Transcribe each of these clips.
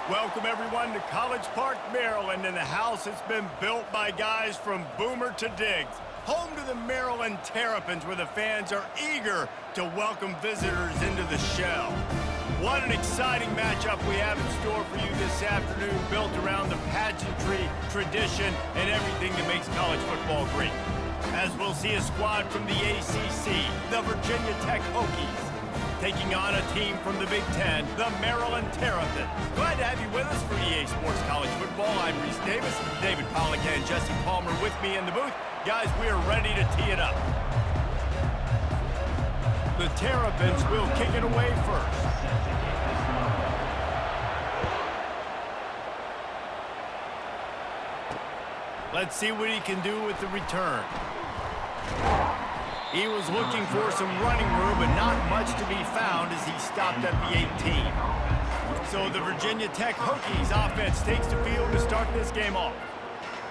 Welcome, everyone, to College Park, Maryland, and the house has been built by guys from Boomer to Diggs. Home to the Maryland Terrapins, where the fans are eager to welcome visitors into the shell. What an exciting matchup we have in store for you this afternoon, built around the pageantry, tradition, and everything that makes college football great. As we'll see a squad from the ACC, the Virginia Tech Hokies, taking on a team from the Big Ten, the Maryland Terrapins. Glad to have you with us for EA Sports College Football. I'm Reese Davis, David Pollack and Jesse Palmer with me in the booth. Guys, we are ready to tee it up. The Terrapins will kick it away first. Let's see what he can do with the return. He was looking for some running room, but not much to be found as he stopped at the 18. So the Virginia Tech Hokies offense takes the field to start this game off.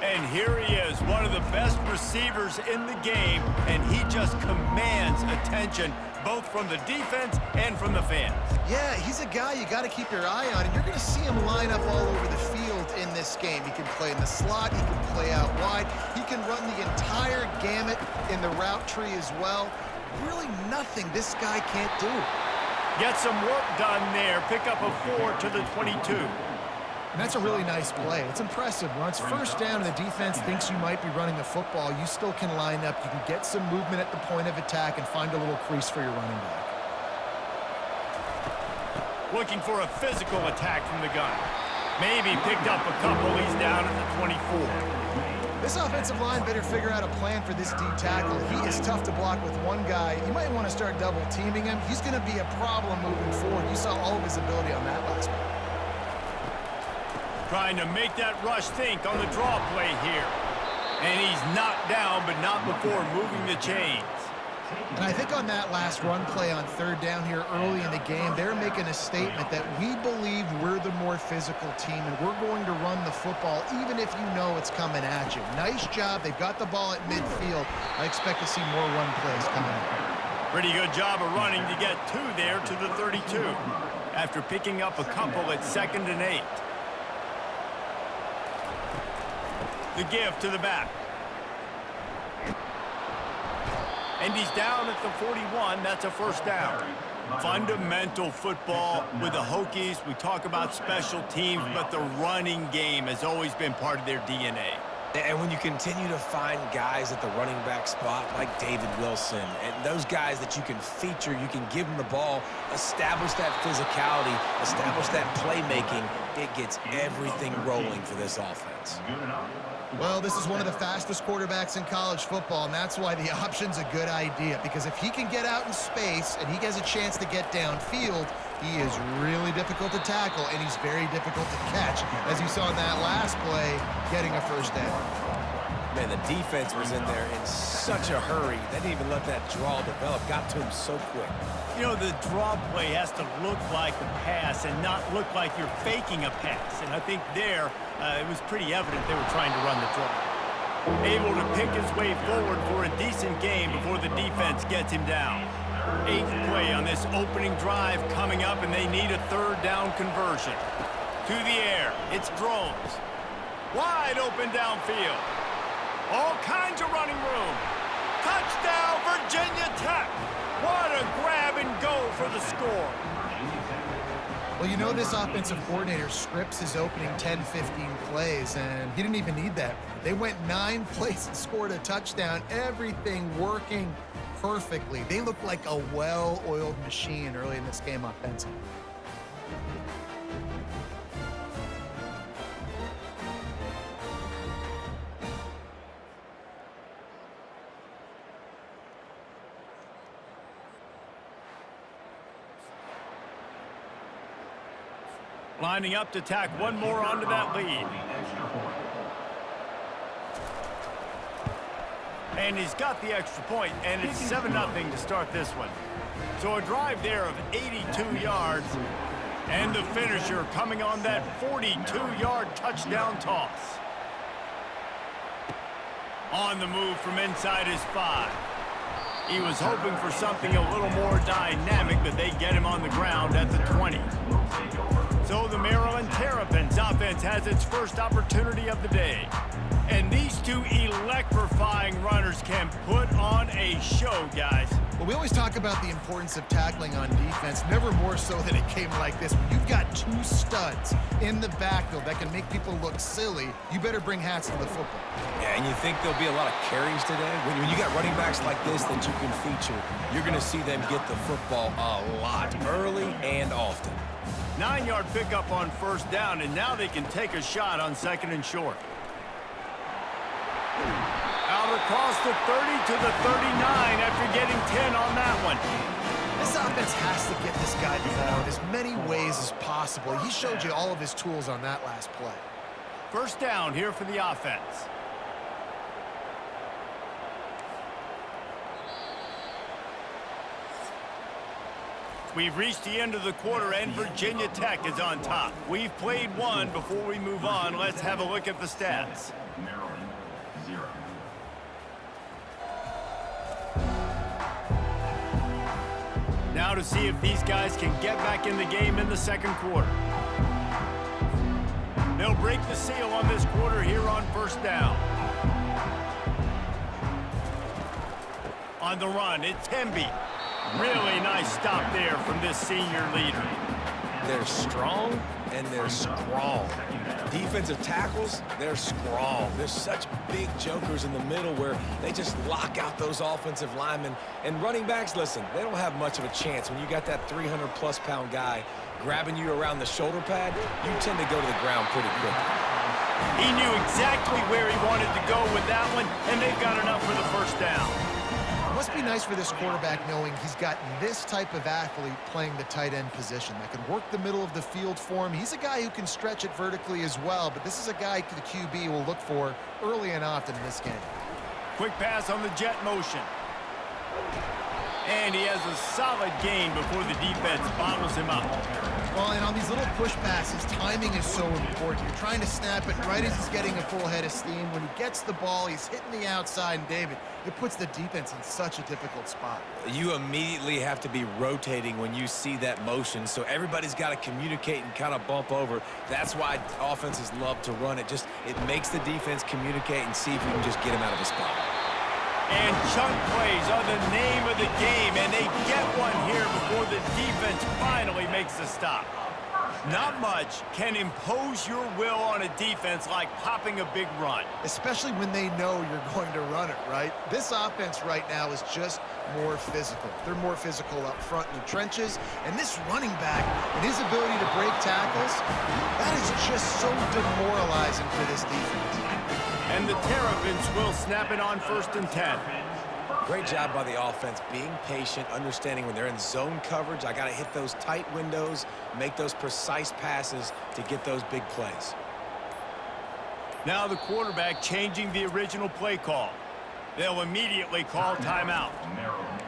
And here he is, one of the best receivers in the game, and he just commands attention, both from the defense and from the fans. Yeah, he's a guy you got to keep your eye on, and you're going to see him line up all over the field in this game. He can play in the slot, he can play out wide, he can run the entire gamut in the route tree as well. Really nothing this guy can't do. Get some work done there. Pick up a 4 to the 22. And that's a really nice play. It's impressive. When it's first down and the defense thinks you might be running the football, you still can line up. You can get some movement at the point of attack and find a little crease for your running back. Looking for a physical attack from the gun. Maybe picked up a couple. He's down at the 24. This offensive line better figure out a plan for this D tackle. He is tough to block with one guy. You might want to start double teaming him. He's going to be a problem moving forward. You saw all of his ability on that last one. Trying to make that rush think on the draw play here. And he's knocked down, but not before moving the chains. And I think on that last run play on third down here early in the game, they're making a statement that we believe we're the more physical team and we're going to run the football even if you know it's coming at you. Nice job. They've got the ball at midfield. I expect to see more run plays coming up. Pretty good job of running to get 2 there to the 32 after picking up a couple at 2nd and 8. The give to the back. And he's down at the 41. That's a first down. Fundamental football with the Hokies. We talk about special teams, but the running game has always been part of their DNA. And when you continue to find guys at the running back spot like David Wilson, and those guys that you can feature, you can give them the ball, establish that physicality, establish that playmaking, it gets everything rolling for this offense. Well, this is one of the fastest quarterbacks in college football, and that's why the option's a good idea, because if he can get out in space and he has a chance to get downfield, he is really difficult to tackle, and he's very difficult to catch, as you saw in that last play, getting a first down. Man, the defense was in there in such a hurry. They didn't even let that draw develop. Got to him so quick. You know, the draw play has to look like a pass and not look like you're faking a pass. And I think there, it was pretty evident they were trying to run the draw. Able to pick his way forward for a decent game before the defense gets him down. 8th play on this opening drive coming up, and they need a 3rd down conversion. To the air, it's Drones. Wide open downfield. All kinds of running room. Touchdown, Virginia Tech. What a grab and go for the score. Well, you know this offensive coordinator scripts his opening 10-15 plays, and he didn't even need that. They went 9 plays and scored a touchdown, everything working perfectly. They looked like a well-oiled machine early in this game offensively. Lining up to tack one more onto that lead. And he's got the extra point, and it's 7-0 to start this one. So a drive there of 82 yards, and the finisher coming on that 42-yard touchdown toss. On the move from inside his 5. He was hoping for something a little more dynamic, but they get him on the ground at the 20. So the Maryland Terrapins offense has its first opportunity of the day. And these two electrifying runners can put on a show, guys. Well, we always talk about the importance of tackling on defense, never more so than it came like this. When you've got two studs in the backfield that can make people look silly, you better bring hats to the football. Yeah, and you think there'll be a lot of carries today? When you got running backs like this that you can feature, you're going to see them get the football a lot, early and often. 9-yard pickup on first down, and now they can take a shot on 2nd and short. Out across the 30 to the 39 after getting 10 on that one. This offense has to get this guy the ball in as many ways as possible. He showed you all of his tools on that last play. First down here for the offense. We've reached the end of the quarter, and Virginia Tech is on top. We've played one. Before we move on, let's have a look at the stats. Maryland, 0. Now to see if these guys can get back in the game in the second quarter. They'll break the seal on this quarter here on first down. On the run, it's Temby. Really nice stop there from this senior leader. They're strong and they're strong. Defensive tackles, they're strong. There's such big jokers in the middle where they just lock out those offensive linemen. And running backs, listen, they don't have much of a chance. When you got that 300-plus pound guy grabbing you around the shoulder pad, you tend to go to the ground pretty quickly. He knew exactly where he wanted to go with that one, and they've got enough for the first down. Must be nice for this quarterback knowing he's got this type of athlete playing the tight end position that can work the middle of the field for him. He's a guy who can stretch it vertically as well, but this is a guy the QB will look for early and often in this game. Quick pass on the jet motion. And he has a solid gain before the defense bottles him up. Well, and on these little push passes, timing is so important. You're trying to snap it right as he's getting a full head of steam. When he gets the ball, he's hitting the outside, and David, it puts the defense in such a difficult spot. You immediately have to be rotating when you see that motion, so everybody's got to communicate and kind of bump over. That's why offenses love to run it. It makes the defense communicate and see if you can just get him out of a spot. And chunk plays are the name of the game, and they get one here before the defense finally makes the stop. Not much can impose your will on a defense like popping a big run. Especially when they know you're going to run it, right? This offense right now is just more physical. They're more physical up front in the trenches, and this running back and his ability to break tackles, that is just so demoralizing for this defense. And the Terrapins will snap it on 1st and 10. Great job by the offense, being patient, understanding when they're in zone coverage, I got to hit those tight windows, make those precise passes to get those big plays. Now the quarterback changing the original play call. They'll immediately call timeout. Maryland.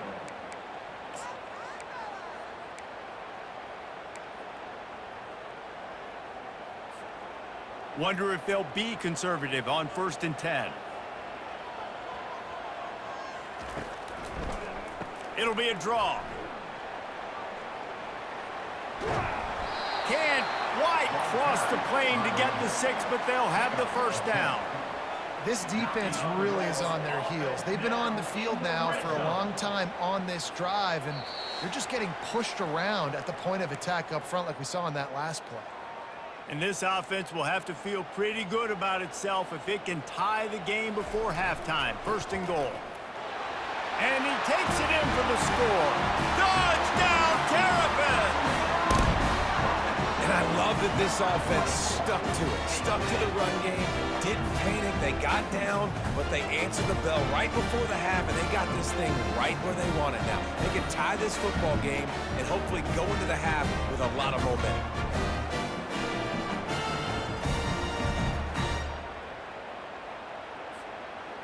Wonder if they'll be conservative on 1st and 10. It'll be a draw. Can White cross the plane to get the 6, but they'll have the first down. This defense really is on their heels. They've been on the field now for a long time on this drive, and they're just getting pushed around at the point of attack up front like we saw in that last play. And this offense will have to feel pretty good about itself if it can tie the game before halftime. 1st and goal. And he takes it in for the score. Touchdown, Terrapins! And I love that this offense stuck to it, stuck to the run game, didn't panic, they got down, but they answered the bell right before the half, and they got this thing right where they want it now. They can tie this football game and hopefully go into the half with a lot of momentum.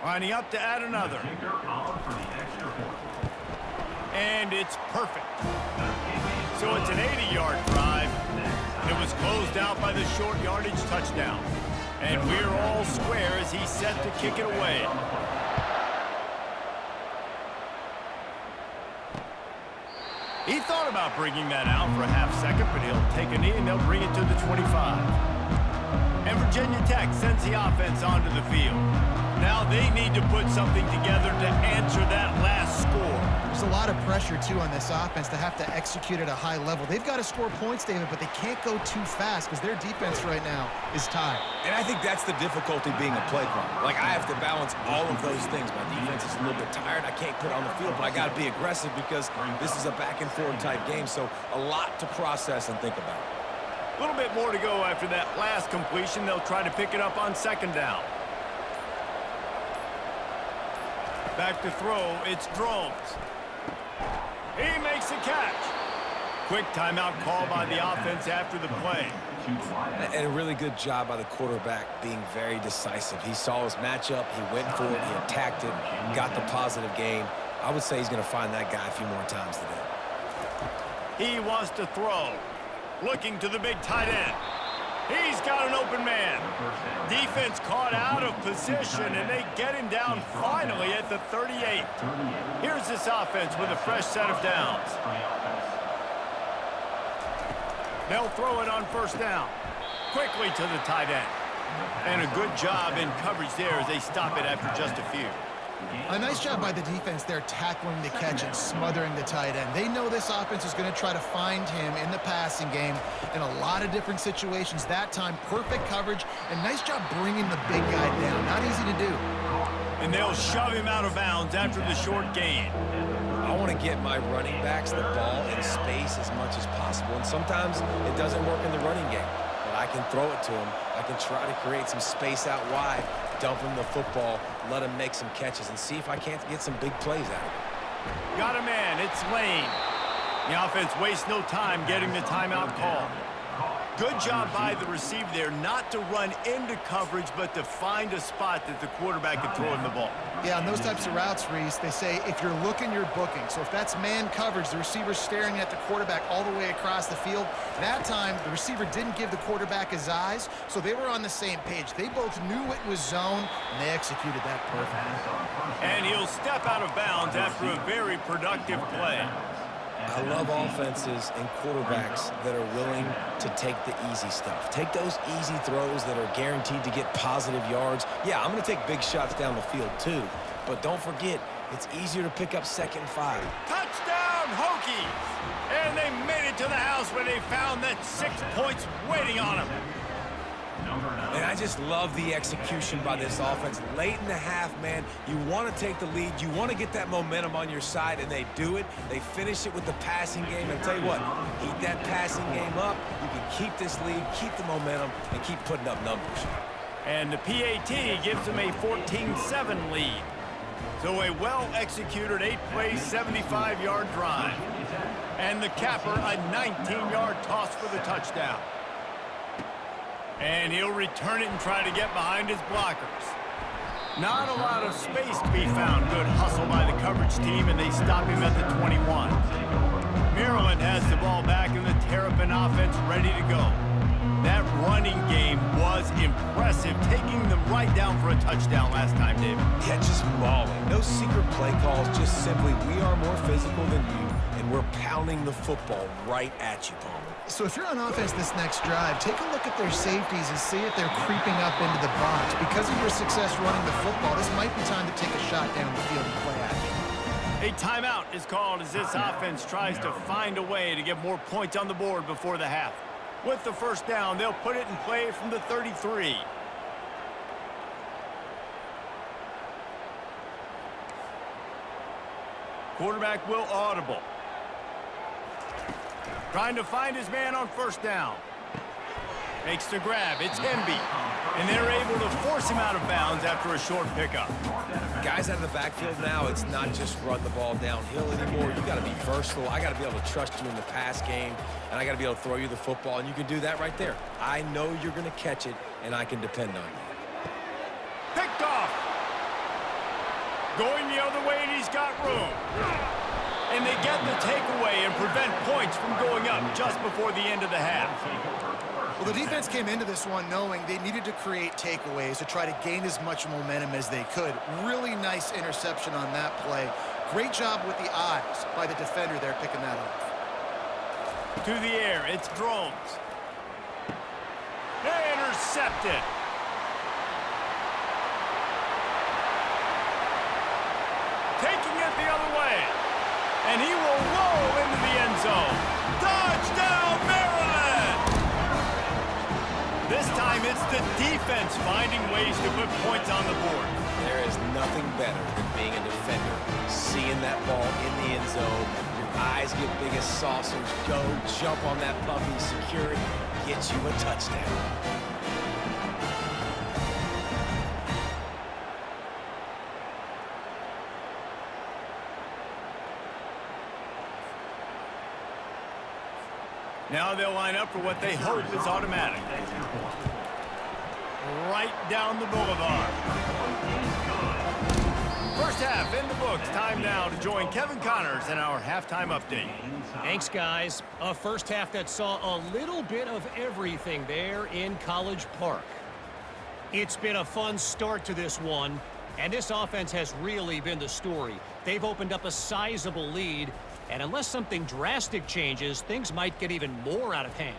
Lining up to add another. And it's perfect. So it's an 80-yard drive. It was closed out by the short yardage touchdown. And we're all square as he's set to kick it away. He thought about bringing that out for a half second, but he'll take a knee and they'll bring it to the 25. And Virginia Tech sends the offense onto the field. Now they need to put something together to answer that last score. There's a lot of pressure, too, on this offense to have to execute at a high level. They've got to score points, David, but they can't go too fast because their defense right now is tired. And I think that's the difficulty being a play caller. Like, I have to balance all of those things. My defense is a little bit tired. I can't put on the field, but I got to be aggressive because this is a back-and-forth type game, so a lot to process and think about. A little bit more to go after that last completion. They'll try to pick it up on second down. Back to throw, it's Drones. He makes the catch. Quick timeout call by the offense after the play. And a really good job by the quarterback being very decisive. He saw his matchup, he went for it, he attacked it, got the positive gain. I would say he's going to find that guy a few more times today. He wants to throw. Looking to the big tight end. He's got an open man. Defense caught out of position, and they get him down finally at the 38. Here's this offense with a fresh set of downs. They'll throw it on first down. Quickly to the tight end. And a good job in coverage there as they stop it after just a few. A nice job by the defense there tackling the catch and smothering the tight end. They know this offense is going to try to find him in the passing game in a lot of different situations. That time, perfect coverage, and nice job bringing the big guy down. Not easy to do. And they'll shove him out of bounds after the short gain. I want to get my running backs the ball in space as much as possible, and sometimes it doesn't work in the running game. But I can throw it to him. I can try to create some space out wide, dump him the football, let him make some catches, and see if I can't get some big plays out of him. Got a man. It's Lane. The offense wastes no time getting the timeout call. Good job by the receiver there not to run into coverage, but to find a spot that the quarterback can throw him the ball. Yeah, on those types of routes, Reese, they say if you're looking, you're booking. So if that's man coverage, the receiver's staring at the quarterback all the way across the field. That time, the receiver didn't give the quarterback his eyes, so they were on the same page. They both knew it was zone, and they executed that perfectly. And he'll step out of bounds after a very productive play. I love offenses and quarterbacks that are willing to take the easy stuff. Take those easy throws that are guaranteed to get positive yards. Yeah, I'm going to take big shots down the field too, but don't forget, it's easier to pick up 2nd and 5. Touchdown, Hokies! And they made it to the house where they found that 6 points waiting on them. And I just love the execution by this offense. Late in the half, man, you want to take the lead. You want to get that momentum on your side, and they do it. They finish it with the passing game. And I'll tell you what, keep that passing game up. You can keep this lead, keep the momentum, and keep putting up numbers. And the PAT gives them a 14-7 lead. So a well-executed 8-play, 75-yard drive. And the capper, a 19-yard toss for the touchdown. And he'll return it and try to get behind his blockers. Not a lot of space to be found. Good hustle by the coverage team, and they stop him at the 21. Maryland has the ball back, and the Terrapin offense ready to go. That running game was impressive, taking them right down for a touchdown last time, David. Yeah, just mauling. No secret play calls, just simply we are more physical than you, and we're pounding the football right at you, Palmer. So if you're on offense this next drive, take a look at their safeties and see if they're creeping up into the box. Because of your success running the football, this might be time to take a shot down the field and play action. A timeout is called as this offense tries to find a way to get more points on the board before the half. With the first down, they'll put it in play from the 33. Quarterback will audible. Trying to find his man on first down. Makes the grab. It's Hemby. And they're able to force him out of bounds after a short pickup. Guys out of the backfield now, it's not just run the ball downhill anymore. You got to be versatile. I got to be able to trust you in the pass game, and I got to be able to throw you the football, and you can do that right there. I know you're going to catch it, and I can depend on you. Picked off. Going the other way, and he's got room. And they get the takeaway and prevent points from going up just before the end of the half. Well, the defense came into this one knowing they needed to create takeaways to try to gain as much momentum as they could. Really nice interception on that play. Great job with the eyes by the defender there picking that off. To the air, it's Drones. Intercepted. Taking it the other way. And he will roll into the end zone. Touchdown, Maryland! This time it's the defense finding ways to put points on the board. There is nothing better than being a defender. Seeing that ball in the end zone, your eyes get big as saucers. Go, jump on that puppy, secure it, get you a touchdown. Now they'll line up for what they hope is automatic. Right down the boulevard. First half in the books. Time now to join Kevin Connors in our halftime update. Thanks, guys. A first half that saw a little bit of everything there in College Park. It's been a fun start to this one, and this offense has really been the story. They've opened up a sizable lead, and unless something drastic changes, things might get even more out of hand.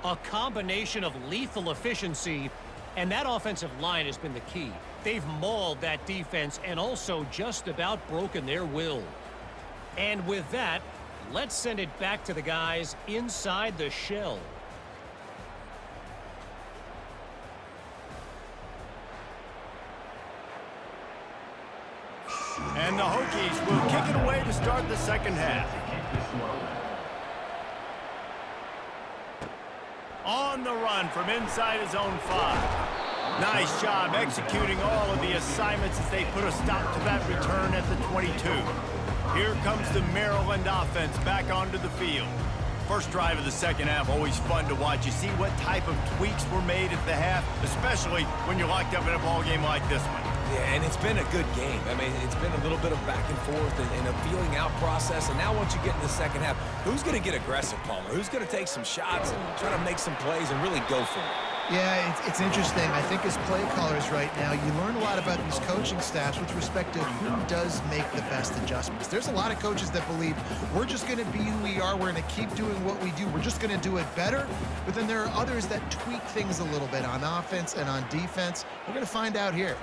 A combination of lethal efficiency, and that offensive line has been the key. They've mauled that defense and also just about broken their will. And with that, let's send it back to the guys inside the shell. And the Hokies will kick it away to start the second half. On the run from inside his own 5. Nice job executing all of the assignments as they put a stop to that return at the 22. Here comes the Maryland offense back onto the field. First drive of the second half, always fun to watch. You see what type of tweaks were made at the half, especially when you're locked up in a ball game like this one. Yeah, and it's been a good game. I mean, it's been a little bit of back and forth and a feeling out process. And now once you get in the second half, who's going to get aggressive, Palmer? Who's going to take some shots and try to make some plays and really go for it? Yeah, it's interesting. I think as play callers right now, you learn a lot about these coaching staffs with respect to who does make the best adjustments. There's a lot of coaches that believe we're just going to be who we are. We're going to keep doing what we do. We're just going to do it better. But then there are others that tweak things a little bit on offense and on defense. We're going to find out here.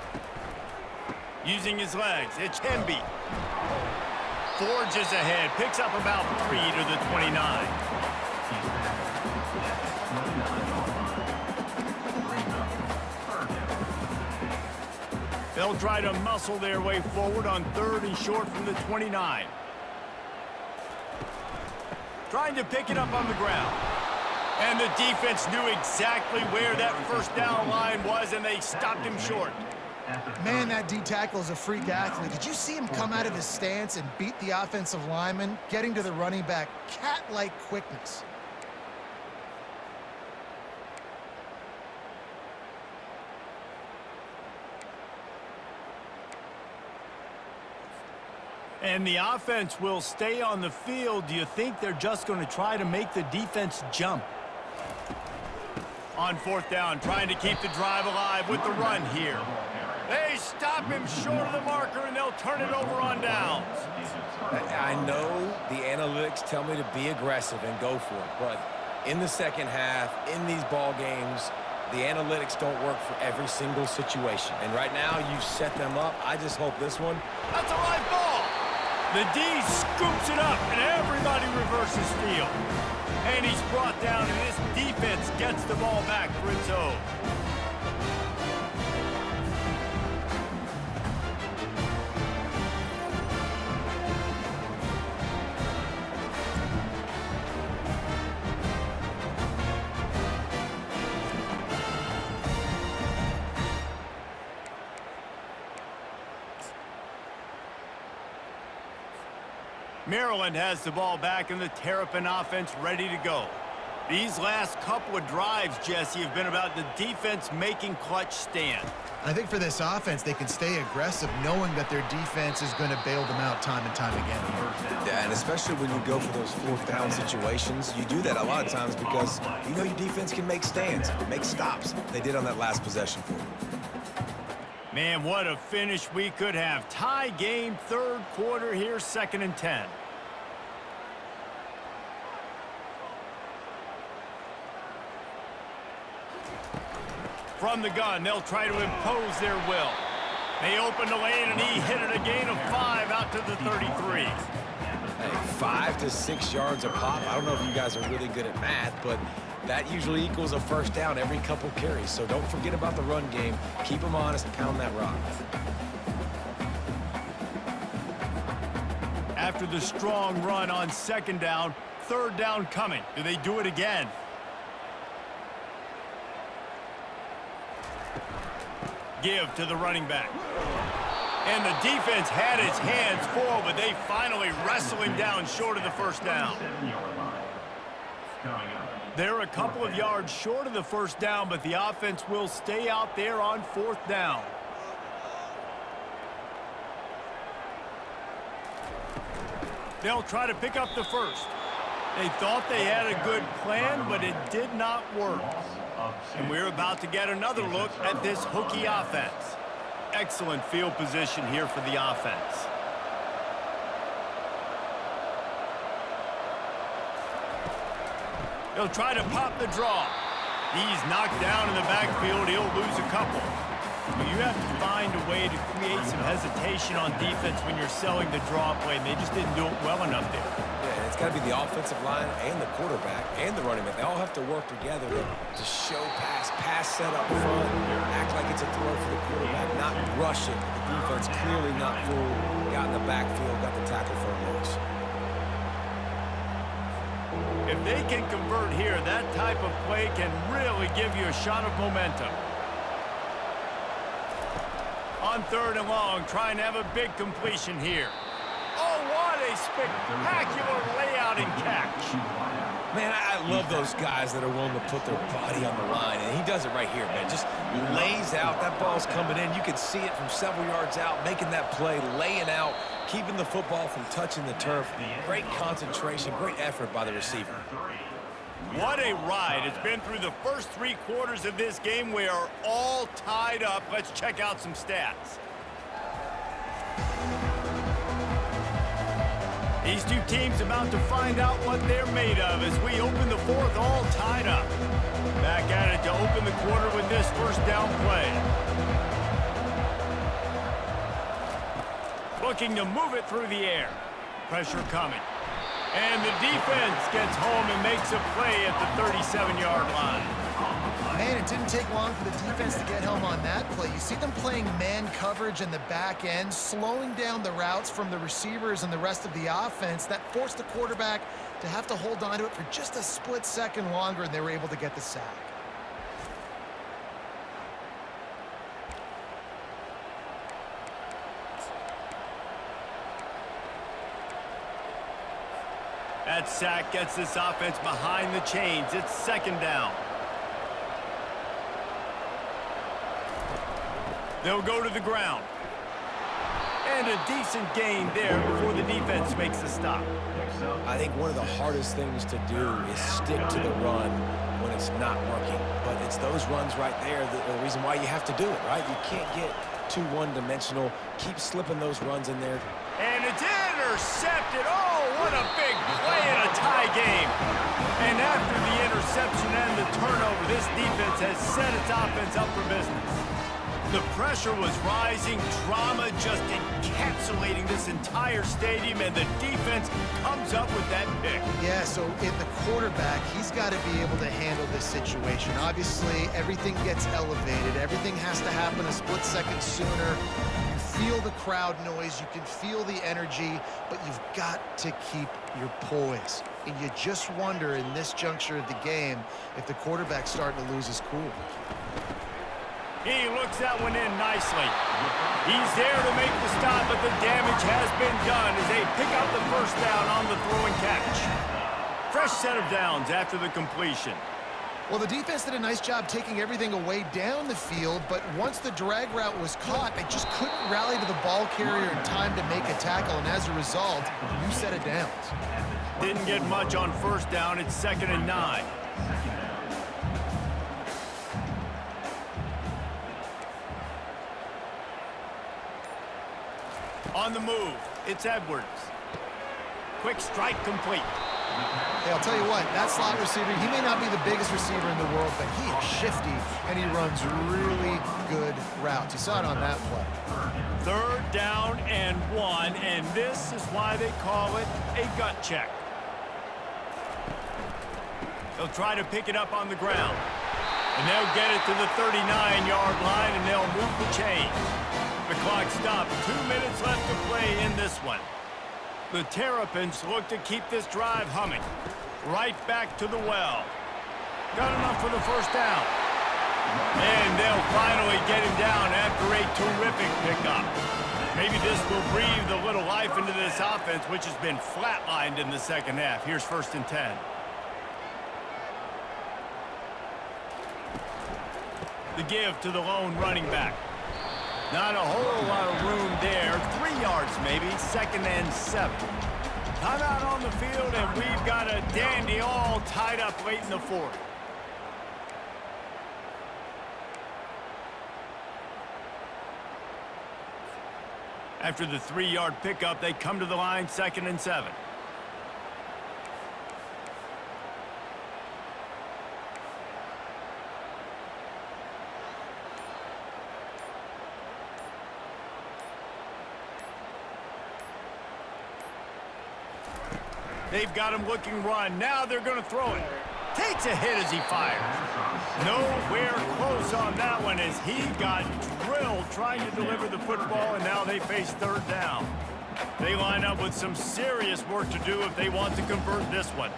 Using his legs, it's Hemby. Forges ahead, picks up about 3 to the 29. They'll try to muscle their way forward on 3rd and short from the 29. Trying to pick it up on the ground. And the defense knew exactly where that first down line was, and they stopped him short. Man, that D-tackle is a freak athlete. Did you see him come out of his stance and beat the offensive lineman, getting to the running back? Cat-like quickness. And the offense will stay on the field. Do you think they're just going to try to make the defense jump? On 4th down, trying to keep the drive alive with the run here. They stop him short of the marker, and they'll turn it over on downs. I know the analytics tell me to be aggressive and go for it, but in the second half, in these ball games, the analytics don't work for every single situation. And right now, you've set them up. I just hope this one. That's a live ball. The D scoops it up, and everybody reverses field. And he's brought down, and this defense gets the ball back for its own. Maryland has the ball back and the Terrapin offense ready to go. These last couple of drives, Jesse, have been about the defense making clutch stand. I think for this offense, they can stay aggressive knowing that their defense is going to bail them out time and time again. Yeah, and especially when you go for those 4th down situations, you do that a lot of times because you know your defense can make stands, make stops. They did on that last possession for you. Man, what a finish we could have. Tie game, 3rd quarter here, 2nd and 10. From the gun, they'll try to impose their will. They open the lane, and he hit it a gain of 5 out to the 33. Hey, 5 to 6 yards a pop. I don't know if you guys are really good at math, but that usually equals a first down every couple carries. So don't forget about the run game. Keep them honest, pound that rock. After the strong run on second down, third down coming. Do they do it again? Give to the running back. And the defense had his hands full, but they finally wrestle him down short of the first down. They're a couple of yards short of the first down, but the offense will stay out there on fourth down. They'll try to pick up the first. They thought they had a good plan, but it did not work. And we're about to get another look at this Hokie offense. Excellent field position here for the offense. They'll try to pop the draw. He's knocked down in the backfield. He'll lose a couple. But you have to find a way to create some hesitation on defense when you're selling the draw play, and they just didn't do it well enough there. Yeah, it's got to be the offensive line and the quarterback and the running back. They all have to work together to show pass set up front, act like it's a throw for the quarterback, not rush it. The defense clearly not fooled, got in the backfield, got the tackle for a loss. If they can convert here, that type of play can really give you a shot of momentum. On third and long, trying to have a big completion here. Oh, what a spectacular layout and catch. Man, I love those guys that are willing to put their body on the line, and he does it right here, man. Just lays out. That ball's coming in. You can see it from several yards out, making that play, laying out, keeping the football from touching the turf. Great concentration, great effort by the receiver. What a ride. It's been through the first 3 quarters of this game. We are all tied up. Let's check out some stats. These two teams about to find out what they're made of as we open the fourth, all tied up. Back at it to open the quarter with this first down play. Looking to move it through the air. Pressure coming. And the defense gets home and makes a play at the 37-yard line. Man, it didn't take long for the defense to get home on that play. You see them playing man coverage in the back end, slowing down the routes from the receivers and the rest of the offense. That forced the quarterback to have to hold on to it for just a split second longer, and they were able to get the sack. That sack gets this offense behind the chains. It's second down. They'll go to the ground. And a decent gain there before the defense makes a stop. I think one of the hardest things to do is stick to the run when it's not working. But it's those runs right there that are the reason why you have to do it, right? You can't get too one-dimensional. Keep slipping those runs in there. And it's intercepted. Oh, what a big play in a tie game. And after the interception and the turnover, this defense has set its offense up for business. The pressure was rising, drama just encapsulating this entire stadium, and the defense comes up with that pick. Yeah, so in the quarterback, he's got to be able to handle this situation. Obviously, everything gets elevated. Everything has to happen a split second sooner. You feel the crowd noise. You can feel the energy, but you've got to keep your poise. And you just wonder in this juncture of the game if the quarterback's starting to lose his cool. He looks that one in nicely. He's there to make the stop, but the damage has been done as they pick up the first down on the throw and catch. Fresh set of downs after the completion. Well, the defense did a nice job taking everything away down the field, but once the drag route was caught, they just couldn't rally to the ball carrier in time to make a tackle, and as a result, new set of downs. Didn't get much on first down. It's 2nd and 9. On the move, it's Edwards. Quick strike complete. Hey, I'll tell you what, that slot receiver, he may not be the biggest receiver in the world, but he is shifty, and he runs really good routes. You saw it on that play. 3rd down and 1, and this is why they call it a gut check. They'll try to pick it up on the ground. And they'll get it to the 39-yard line, and they'll move the chain. The clock stopped. 2 minutes left to play in this one. The Terrapins look to keep this drive humming. Right back to the well. Got enough for the 1st down. And they'll finally get him down after a terrific pickup. Maybe this will breathe a little life into this offense, which has been flatlined in the 2nd half. Here's 1st and 10. The give to the lone running back. Not a whole lot of room there. 3 yards maybe. 2nd and 7. Timeout on the field, and we've got a dandy all tied up late in the 4th. After the 3-yard pickup, they come to the line, 2nd and 7. They've got him looking run. Now they're going to throw it. Takes a hit as he fires. Nowhere close on that one as he got drilled trying to deliver the football, and now they face 3rd down. They line up with some serious work to do if they want to convert this one.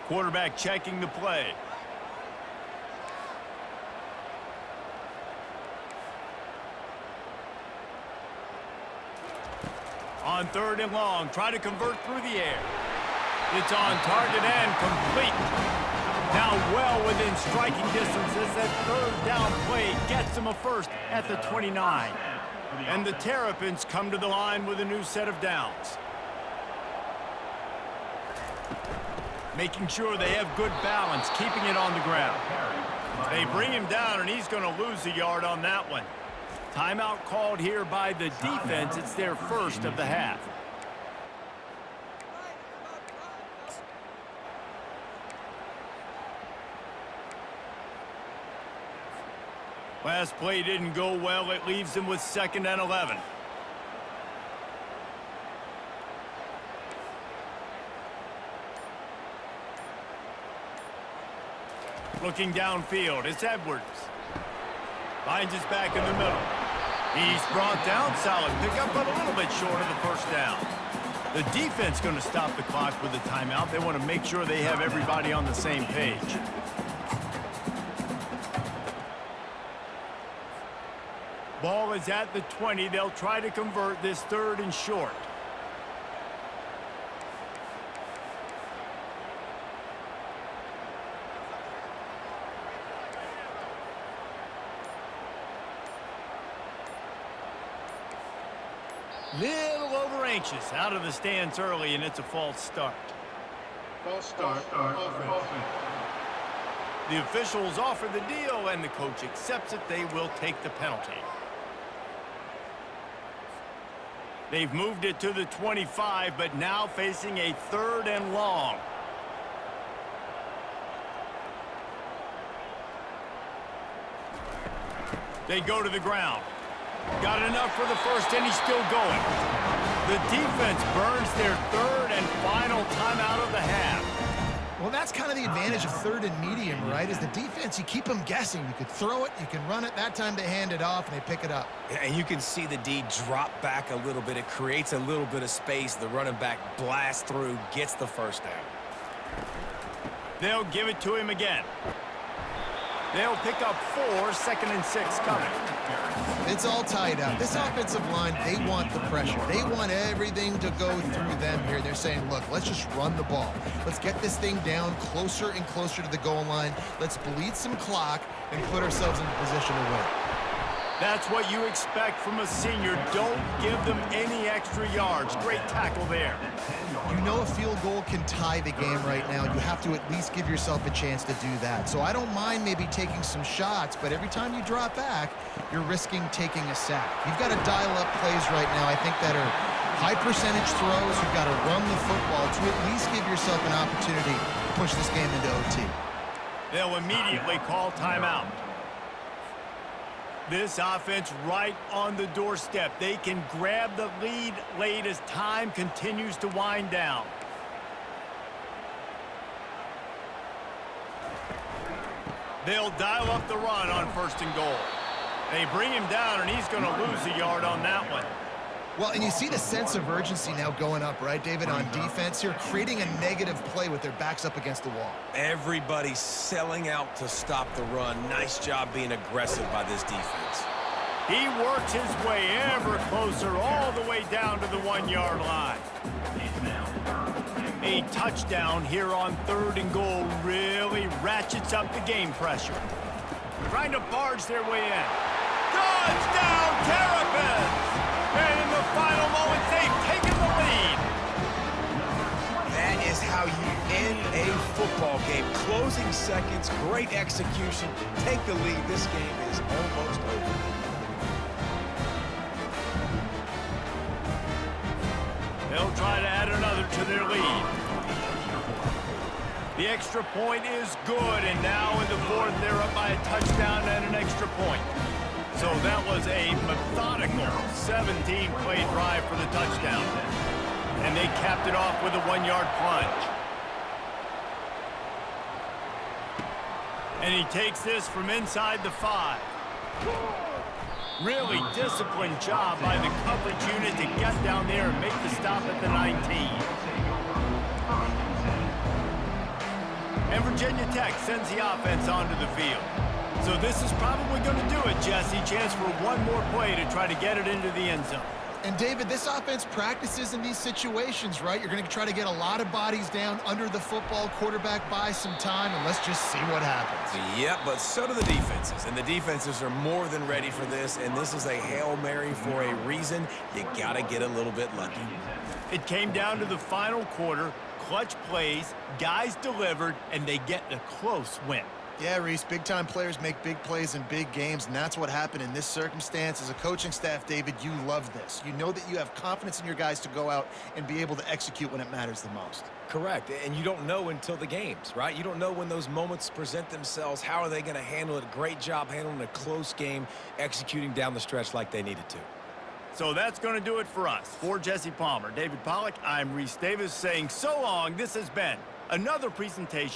Quarterback checking the play. On 3rd and long, try to convert through the air. It's on target and complete. Now well within striking distance as that 3rd down play gets them a 1st at the 29. And the Terrapins come to the line with a new set of downs. Making sure they have good balance, keeping it on the ground. They bring him down, and he's going to lose a yard on that one. Timeout called here by the defense. It's their 1st of the half. Last play didn't go well. It leaves them with 2nd and 11. Looking downfield, it's Edwards. Finds his back in the middle. He's brought down, solid pickup, but a little bit short of the 1st down. The defense going to stop the clock with a timeout. They want to make sure they have everybody on the same page. Ball is at the 20. They'll try to convert this 3rd and short. Little over anxious, out of the stance early, and it's a false start. False start. Offense. The officials offer the deal, and the coach accepts it. They will take the penalty. They've moved it to the 25, but now facing a 3rd and long. They go to the ground. Got enough for the 1st, and he's still going. The defense burns their 3rd and final timeout of the half. Well, that's kind of the advantage of 3rd and medium, right? Is the defense, you keep them guessing. You could throw it, you can run it. That time they hand it off, and they pick it up. And you can see the D drop back a little bit. It creates a little bit of space. The running back blasts through, gets the 1st down. They'll give it to him again. They'll pick up 4, 2nd and 6 coming. It's all tied up. This offensive line, they want the pressure. They want everything to go through them here. They're saying, look, let's just run the ball. Let's get this thing down closer and closer to the goal line. Let's bleed some clock and put ourselves in a position to win. That's what you expect from a senior. Don't give them any extra yards. Great tackle there. You know a field goal can tie the game right now. You have to at least give yourself a chance to do that. So I don't mind maybe taking some shots, but every time you drop back, you're risking taking a sack. You've got to dial up plays right now, I think, that are high percentage throws. You've got to run the football to at least give yourself an opportunity to push this game into OT. They'll immediately call timeout. This offense right on the doorstep. They can grab the lead late as time continues to wind down. They'll dial up the run on 1st and goal. They bring him down, and he's going to lose a yard on that one. Well, and you see the sense of urgency now going up, right, David, on defense here, creating a negative play with their backs up against the wall. Everybody's selling out to stop the run. Nice job being aggressive by this defense. He works his way ever closer all the way down to the 1-yard line. A touchdown here on 3rd and goal really ratchets up the game pressure. Trying to barge their way in. Touchdown, Terps! And in the final moments, they've taken the lead. That is how you end a football game. Closing seconds, great execution. Take the lead. This game is almost over. They'll try to add another to their lead. The extra point is good, and now in the 4th, they're up by a touchdown and an extra point. So that was a methodical 17-play drive for the touchdown. And they capped it off with a 1-yard plunge. And he takes this from inside the 5. Really disciplined job by the coverage unit to get down there and make the stop at the 19. And Virginia Tech sends the offense onto the field. So this is probably going to do it, Jesse. Chance for one more play to try to get it into the end zone. And, David, this offense practices in these situations, right? You're going to try to get a lot of bodies down under the football, quarterback buys some time, and let's just see what happens. Yep, but so do the defenses. And the defenses are more than ready for this, and this is a Hail Mary for a reason. You got to get a little bit lucky. It came down to the final quarter. Clutch plays, guys delivered, and they get a close win. Yeah, Reese, big-time players make big plays in big games, and that's what happened in this circumstance. As a coaching staff, David, you love this. You know that you have confidence in your guys to go out and be able to execute when it matters the most. Correct, and you don't know until the games, right? You don't know when those moments present themselves. How are they going to handle it? Great job handling a close game, executing down the stretch like they needed to. So that's going to do it for us. For Jesse Palmer, David Pollack, I'm Reese Davis saying so long. This has been another presentation